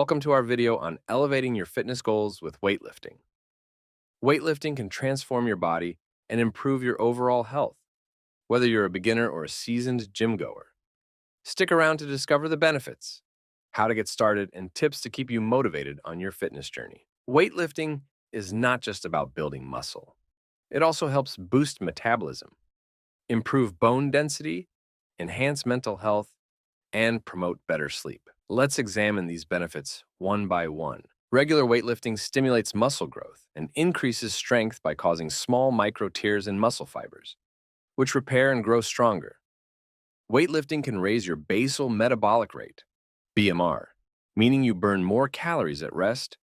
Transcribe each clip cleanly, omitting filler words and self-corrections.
Welcome to our video on elevating your fitness goals with weightlifting. Weightlifting can transform your body and improve your overall health, whether you're a beginner or a seasoned gym goer. Stick around to discover the benefits, how to get started, and tips to keep you motivated on your fitness journey. Weightlifting is not just about building muscle. It also helps boost metabolism, improve bone density, enhance mental health, and promote better sleep. Let's examine these benefits one by one. Regular weightlifting stimulates muscle growth and increases strength by causing small micro tears in muscle fibers, which repair and grow stronger. Weightlifting can raise your basal metabolic rate, BMR, meaning you burn more calories at rest,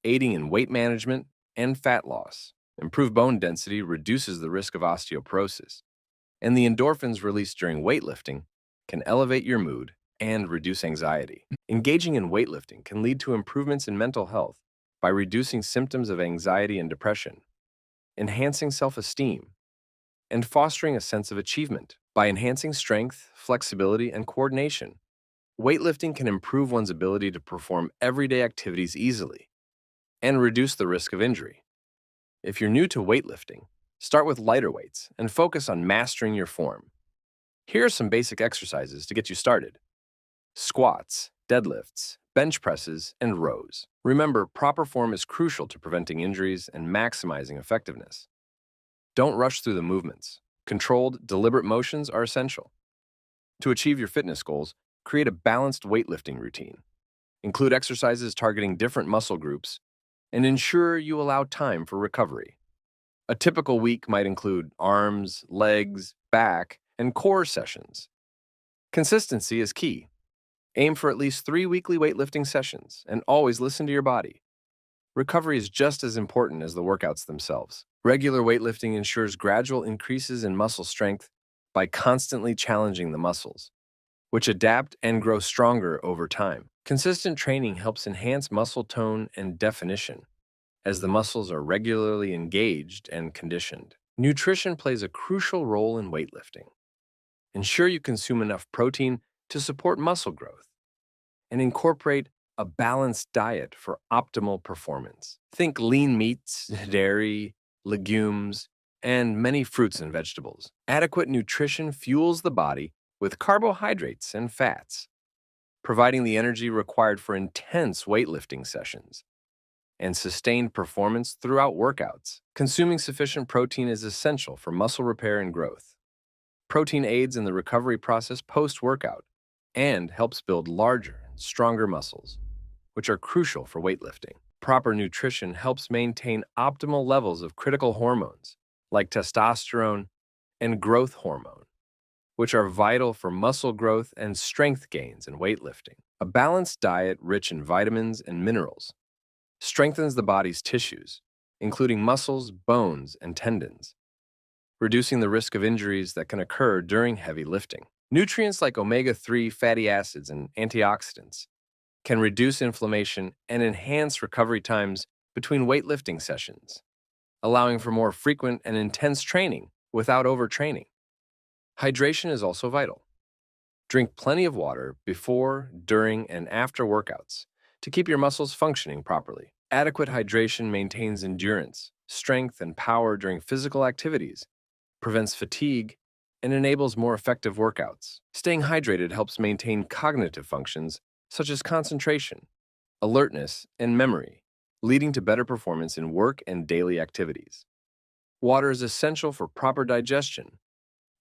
aiding in weight management and fat loss. Improved bone density reduces the risk of osteoporosis, and the endorphins released during weightlifting can elevate your mood and reduce anxiety. Engaging in weightlifting can lead to improvements in mental health by reducing symptoms of anxiety and depression, enhancing self-esteem, and fostering a sense of achievement. By enhancing strength, flexibility, and coordination, weightlifting can improve one's ability to perform everyday activities easily and reduce the risk of injury. If you're new to weightlifting, start with lighter weights and focus on mastering your form. Here are some basic exercises to get you started. Squats, deadlifts, bench presses, and rows. Remember, proper form is crucial to preventing injuries and maximizing effectiveness. Don't rush through the movements. Controlled, deliberate motions are essential. To achieve your fitness goals, create a balanced weightlifting routine. Include exercises targeting different muscle groups, and ensure you allow time for recovery. A typical week might include arms, legs, back, and core sessions. Consistency is key. Aim for at least 3 weekly weightlifting sessions, and always listen to your body. Recovery is just as important as the workouts themselves. Regular weightlifting ensures gradual increases in muscle strength by constantly challenging the muscles, which adapt and grow stronger over time. Consistent training helps enhance muscle tone and definition, as the muscles are regularly engaged and conditioned. Nutrition plays a crucial role in weightlifting. Ensure you consume enough protein to support muscle growth, and incorporate a balanced diet for optimal performance. Think lean meats, dairy, legumes, and many fruits and vegetables. Adequate nutrition fuels the body with carbohydrates and fats, providing the energy required for intense weightlifting sessions and sustained performance throughout workouts. Consuming sufficient protein is essential for muscle repair and growth. Protein aids in the recovery process post-workout and helps build larger and stronger muscles, which are crucial for weightlifting. Proper nutrition helps maintain optimal levels of critical hormones like testosterone and growth hormone, which are vital for muscle growth and strength gains in weightlifting. A balanced diet rich in vitamins and minerals strengthens the body's tissues, including muscles, bones, and tendons, reducing the risk of injuries that can occur during heavy lifting. Nutrients like omega-3 fatty acids and antioxidants can reduce inflammation and enhance recovery times between weightlifting sessions, allowing for more frequent and intense training without overtraining. Hydration is also vital. Drink plenty of water before, during, and after workouts to keep your muscles functioning properly. Adequate hydration maintains endurance, strength, and power during physical activities, prevents fatigue, and enables more effective workouts. Staying hydrated helps maintain cognitive functions such as concentration, alertness, and memory, leading to better performance in work and daily activities. Water is essential for proper digestion,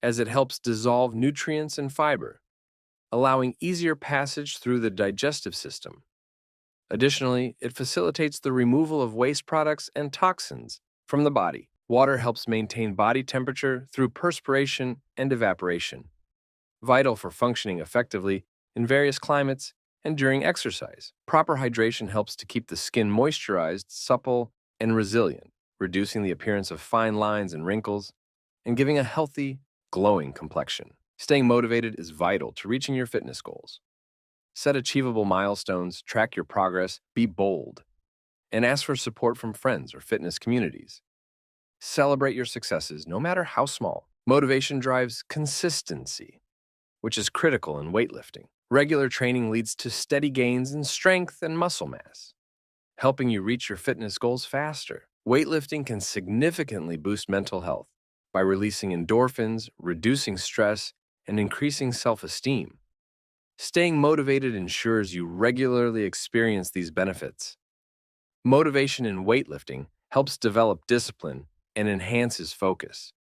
as it helps dissolve nutrients and fiber, allowing easier passage through the digestive system. Additionally, it facilitates the removal of waste products and toxins from the body. Water helps maintain body temperature through perspiration and evaporation, vital for functioning effectively in various climates and during exercise. Proper hydration helps to keep the skin moisturized, supple, and resilient, reducing the appearance of fine lines and wrinkles, and giving a healthy, glowing complexion. Staying motivated is vital to reaching your fitness goals. Set achievable milestones, track your progress, be bold, and ask for support from friends or fitness communities. Celebrate your successes, no matter how small. Motivation drives consistency, which is critical in weightlifting. Regular training leads to steady gains in strength and muscle mass, helping you reach your fitness goals faster. Weightlifting can significantly boost mental health by releasing endorphins, reducing stress, and increasing self-esteem. Staying motivated ensures you regularly experience these benefits. Motivation in weightlifting helps develop discipline and enhances focus,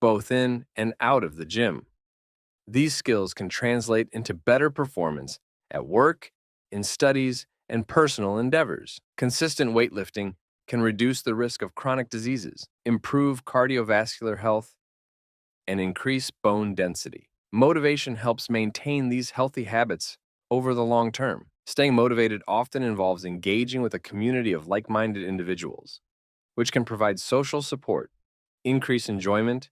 both in and out of the gym. These skills can translate into better performance at work, in studies, and personal endeavors. Consistent weightlifting can reduce the risk of chronic diseases, improve cardiovascular health, and increase bone density. Motivation helps maintain these healthy habits over the long term. Staying motivated often involves engaging with a community of like-minded individuals, which can provide social support, increase enjoyment,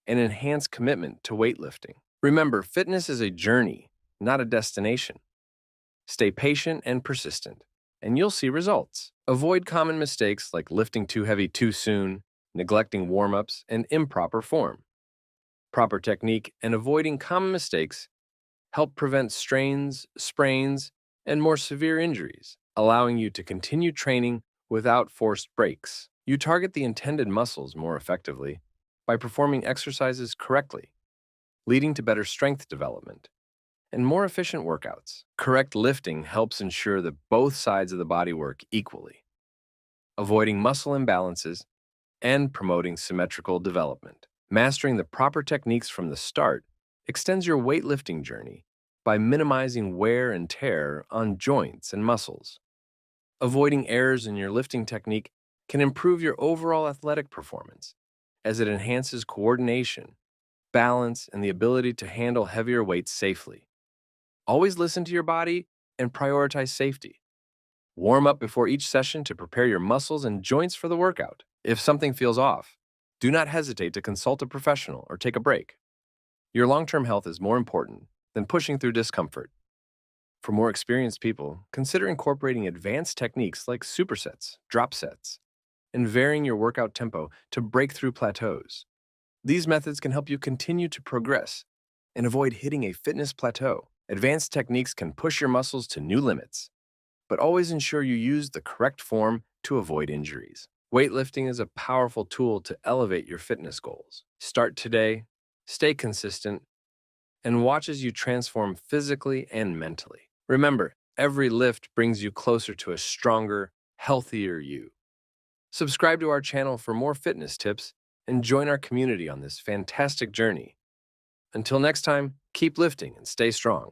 and enhance commitment to weightlifting. Remember, fitness is a journey, not a destination. Stay patient and persistent, and you'll see results. Avoid common mistakes like lifting too heavy too soon, neglecting warm-ups, and improper form. Proper technique and avoiding common mistakes help prevent strains, sprains, and more severe injuries, allowing you to continue training without forced breaks. You target the intended muscles more effectively by performing exercises correctly, leading to better strength development and more efficient workouts. Correct lifting helps ensure that both sides of the body work equally, avoiding muscle imbalances and promoting symmetrical development. Mastering the proper techniques from the start extends your weightlifting journey by minimizing wear and tear on joints and muscles. Avoiding errors in your lifting technique can improve your overall athletic performance, as it enhances coordination, balance, and the ability to handle heavier weights safely. Always listen to your body and prioritize safety. Warm up before each session to prepare your muscles and joints for the workout. If something feels off, do not hesitate to consult a professional or take a break. Your long-term health is more important than pushing through discomfort. For more experienced people, consider incorporating advanced techniques like supersets, drop sets, and varying your workout tempo to break through plateaus. These methods can help you continue to progress and avoid hitting a fitness plateau. Advanced techniques can push your muscles to new limits, but always ensure you use the correct form to avoid injuries. Weightlifting is a powerful tool to elevate your fitness goals. Start today, stay consistent, and watch as you transform physically and mentally. Remember, every lift brings you closer to a stronger, healthier you. Subscribe to our channel for more fitness tips and join our community on this fantastic journey. Until next time, keep lifting and stay strong.